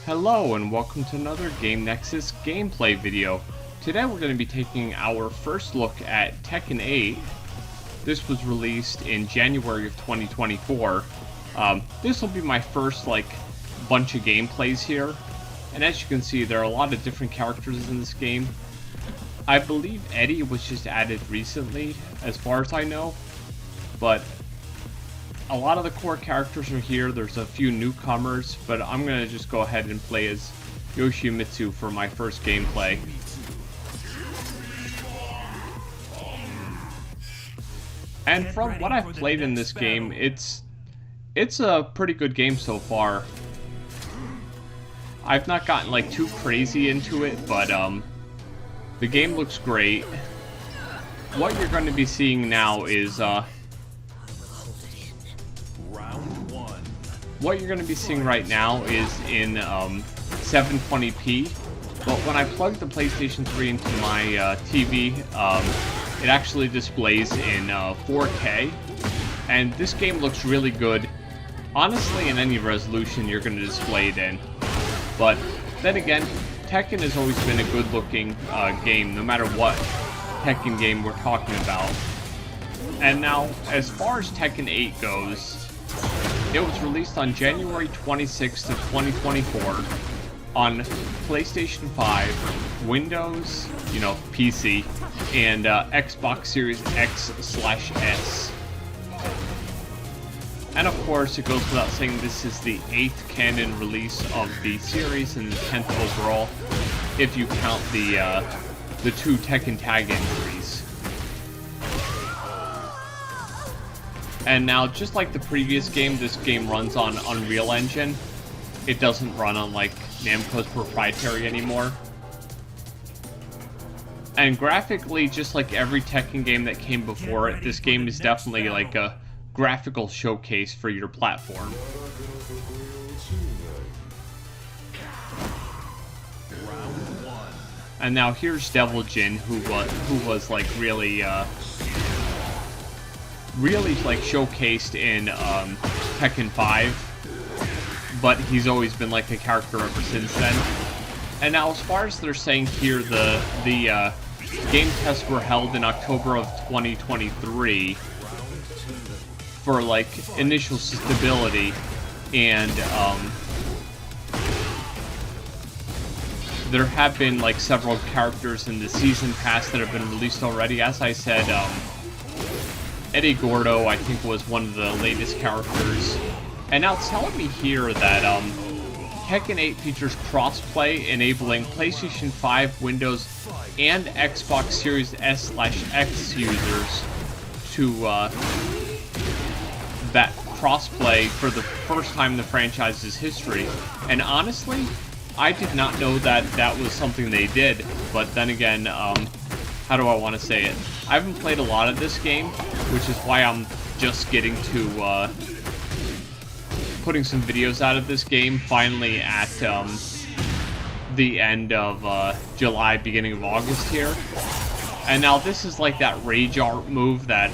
Hello and welcome to another Game Nexus gameplay video. Today we're going to be taking our first look at Tekken 8. This was released in January of 2024. This will be my first bunch of gameplays here. And as you can see, there are a lot of different characters in this game. I believe Eddie was just added recently, as far as I know. But a lot of the core characters are here. There's a few newcomers, but I'm going to just go ahead and play as Yoshimitsu for my first gameplay. And from what I've played in this game, it's a pretty good game so far. I've not gotten too crazy into it, but the game looks great. What you're going to be seeing now is what you're going to be seeing right now is in 720p, but when I plug the PlayStation 3 into my TV, it actually displays in 4K, and this game looks really good, honestly, in any resolution you're going to display it in. But then again, Tekken has always been a good-looking game, no matter what Tekken game we're talking about. And now, as far as Tekken 8 goes, it was released on January 26th of 2024 on PlayStation 5, Windows, PC, and Xbox Series X/S. And of course, it goes without saying this is the 8th canon release of the series and the 10th overall, if you count the two Tekken Tag entries. And now, just like the previous game, this game runs on Unreal Engine. It doesn't run on, Namco's proprietary anymore. And graphically, just like every Tekken game that came before it, this game is definitely a graphical showcase for your platform. And now here's Devil Jin, who was really showcased in Tekken 5, but he's always been a character ever since then. And now, as far as they're saying here, the game tests were held in October of 2023 for initial stability, and there have been several characters in the season pass that have been released already. As I said, Eddie Gordo, I think, was one of the latest characters. And now it's telling me here that Tekken 8 features crossplay, enabling PlayStation 5, Windows, and Xbox Series S/X users to that crossplay for the first time in the franchise's history. And honestly, I did not know that that was something they did. But then again, how do I want to say it? I haven't played a lot of this game, which is why I'm just getting to putting some videos out of this game finally at the end of July, beginning of August here. And now this is that rage art move that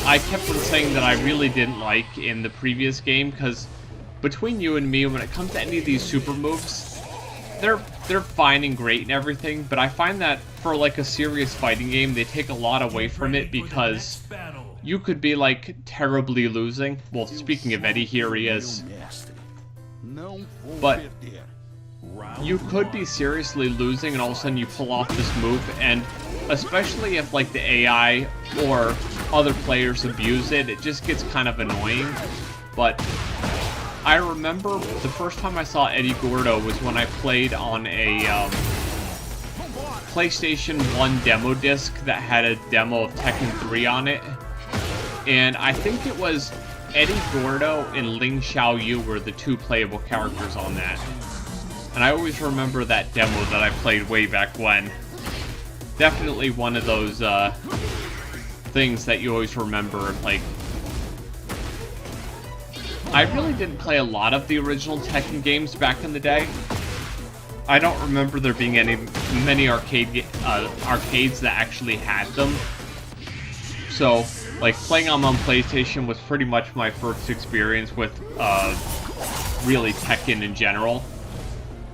I kept on saying that I really didn't like in the previous game, because between you and me, when it comes to any of these super moves, they're fine and great and everything, but I find that for a serious fighting game, they take a lot away from it, because you could be terribly losing. Well, speaking of Eddie, here he is. But you could be seriously losing, and all of a sudden you pull off this move, and especially if the AI or other players abuse it, it just gets kind of annoying. But I remember the first time I saw Eddie Gordo was when I played on a PlayStation 1 demo disc that had a demo of Tekken 3 on it. And I think it was Eddie Gordo and Ling Xiaoyu were the two playable characters on that. And I always remember that demo that I played way back when. Definitely one of those things that you always remember, I really didn't play a lot of the original Tekken games back in the day. I don't remember there being many arcades that actually had them. So, playing them on PlayStation was pretty much my first experience with really Tekken in general.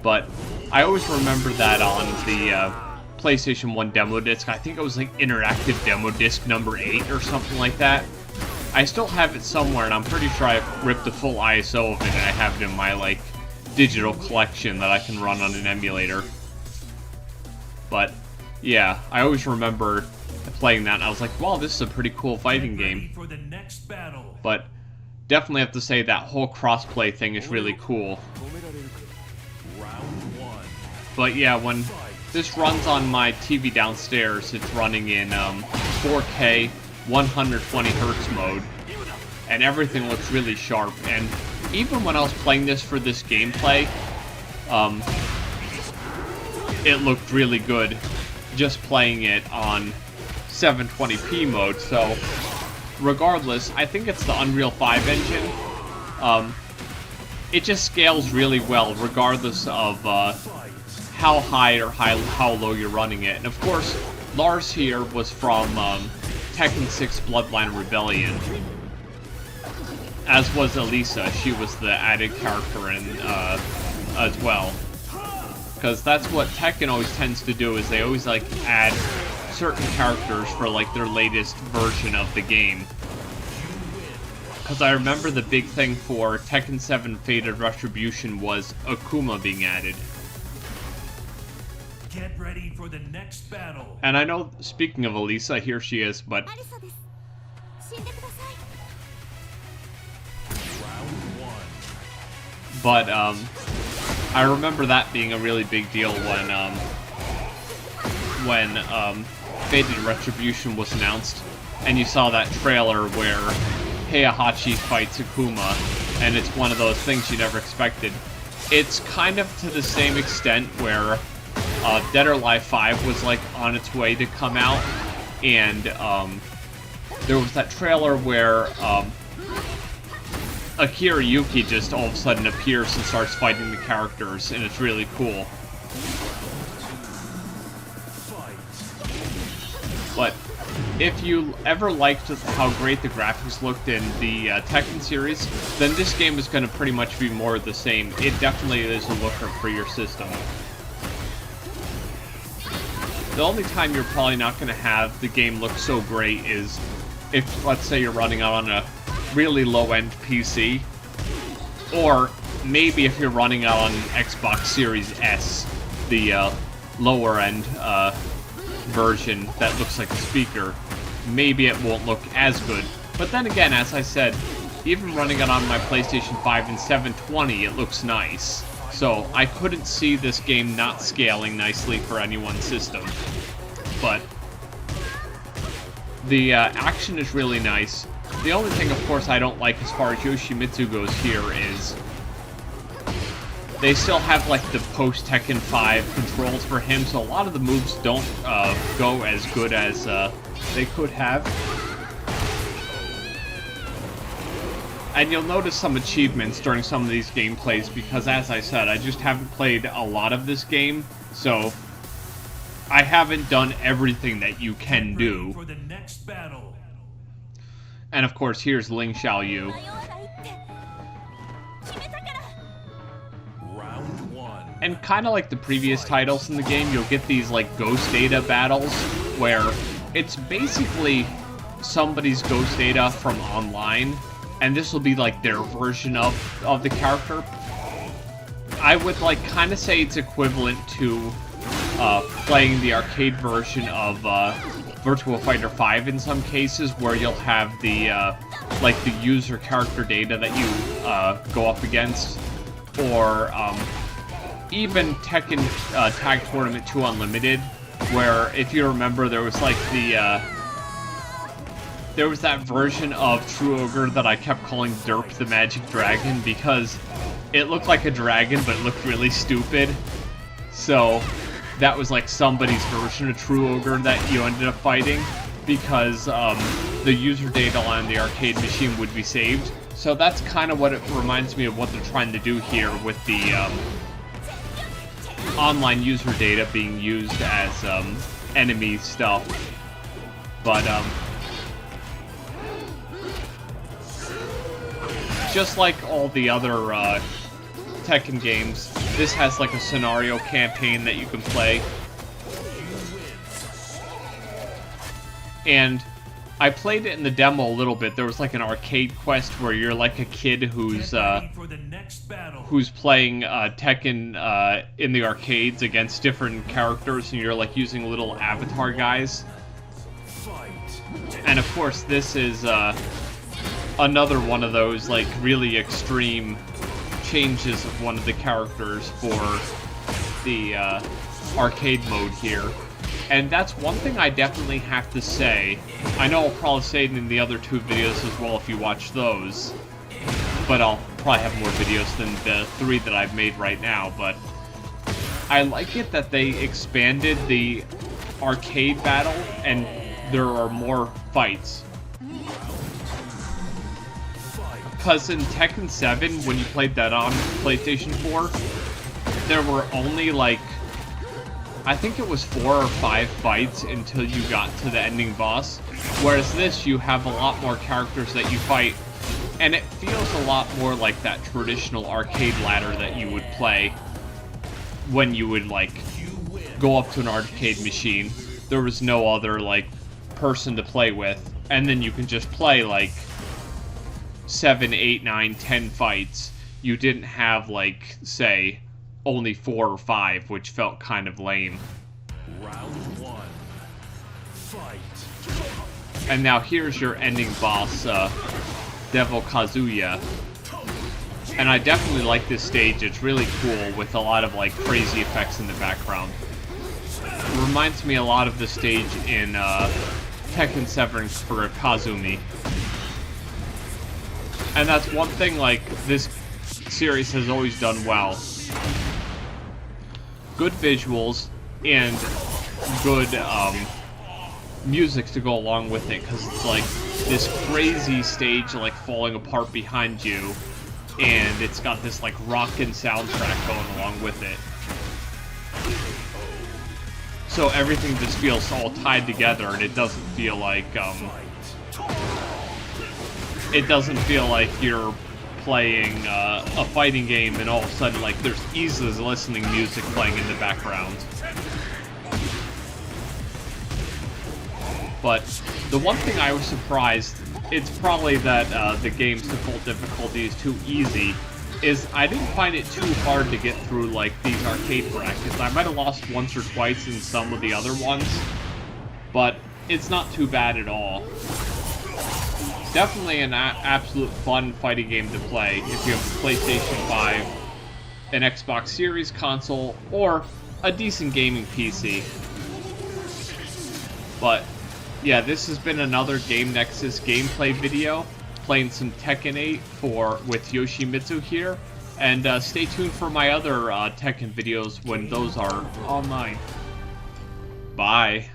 But I always remember that on the PlayStation 1 demo disc. I think it was like Interactive Demo Disc number 8 or something like that. I still have it somewhere, and I'm pretty sure I ripped the full ISO of it, and I have it in my, like, digital collection that I can run on an emulator. But, yeah, I always remember playing that, and I was like, wow, this is a pretty cool fighting game. But definitely have to say that whole crossplay thing is really cool. But yeah, when this runs on my TV downstairs, it's running in 4K, 120 Hertz mode, and everything looks really sharp. And even when I was playing this for this gameplay, it looked really good just playing it on 720p mode. So regardless, I think it's the Unreal 5 engine. It just scales really well regardless of how high or how low you're running it. And of course, Lars here was from Tekken 6 Bloodline Rebellion, as was Elisa. She was the added character in as well. Because that's what Tekken always tends to do, is they always like add certain characters for like their latest version of the game. Because I remember the big thing for Tekken 7 Fated Retribution was Akuma being added. Get ready for the next battle. And I know, speaking of Elisa, here she is, but Round 1. But I remember that being a really big deal when Fated Retribution was announced, and you saw that trailer where Heihachi fights Akuma, and it's one of those things you never expected. It's kind of to the same extent where Dead or Alive 5 was like on its way to come out, and there was that trailer where Akira Yuki just all of a sudden appears and starts fighting the characters, and it's really cool. But if you ever liked how great the graphics looked in the Tekken series, then this game is going to pretty much be more of the same. It definitely is a looker for your system. The only time you're probably not going to have the game look so great is if, let's say, you're running out on a really low-end PC, or maybe if you're running out on an Xbox Series S, the lower-end version that looks like a speaker. Maybe it won't look as good. But then again, as I said, even running it on my PlayStation 5 in 720, it looks nice. So I couldn't see this game not scaling nicely for anyone's system. But the action is really nice. The only thing, of course, I don't like as far as Yoshimitsu goes here is they still have like the post-Tekken 5 controls for him, so a lot of the moves don't go as good as they could have. And you'll notice some achievements during some of these gameplays because, as I said, I just haven't played a lot of this game, so I haven't done everything that you can do. For the next battle. And of course, here's Ling Xiaoyu. Round 1. And kind of like the previous titles in the game, you'll get these like ghost data battles where it's basically somebody's ghost data from online, and this will be like their version of the character. I would like kind of say it's equivalent to playing the arcade version of Virtua Fighter 5 in some cases, where you'll have the like the user character data that you go up against, or even Tekken Tag Tournament 2 Unlimited, where if you remember there was like there was that version of True Ogre that I kept calling Derp the Magic Dragon because it looked like a dragon but it looked really stupid. So that was like somebody's version of True Ogre that you ended up fighting because the user data on the arcade machine would be saved. So that's kind of what it reminds me of what they're trying to do here with the online user data being used as enemy stuff. But just like all the other Tekken games, this has like a scenario campaign that you can play. And I played it in the demo a little bit. There was like an arcade quest where you're like a kid who's playing Tekken in the arcades against different characters, and you're like using little avatar guys. And of course, this is another one of those like really extreme changes of one of the characters for the arcade mode here. And that's one thing I definitely have to say. I know I'll probably say it in the other two videos as well if you watch those, but I'll probably have more videos than the 3 that I've made right now. But I like it that they expanded the arcade battle and there are more fights. Because in Tekken 7, when you played that on PlayStation 4, there were only like, I think it was 4 or 5 fights until you got to the ending boss. Whereas this, you have a lot more characters that you fight, and it feels a lot more like that traditional arcade ladder that you would play when you would like go up to an arcade machine. There was no other like person to play with, and then you can just play like 7, 8, 9, 10 fights. You didn't have like, say, only 4 or 5, which felt kind of lame. Round 1. Fight. And now here's your ending boss, Devil Kazuya. And I definitely like this stage. It's really cool with a lot of like crazy effects in the background. It reminds me a lot of the stage in Tekken 7 for Kazumi. And that's one thing like this series has always done well. Good visuals and good music to go along with it, because it's like this crazy stage like falling apart behind you, and it's got this like rockin' soundtrack going along with it. So everything just feels all tied together, and it doesn't feel like you're playing a fighting game and all of a sudden like there's easy listening music playing in the background. But the one thing I was surprised, it's probably that the game's default difficulty is too easy, is I didn't find it too hard to get through like these arcade brackets. I might have lost once or twice in some of the other ones, but it's not too bad at all. Definitely an absolute fun fighting game to play if you have a PlayStation 5, an Xbox Series console, or a decent gaming PC. But yeah, this has been another Game Nexus gameplay video, playing some Tekken 8 with Yoshimitsu here, and stay tuned for my other Tekken videos when those are online. Bye.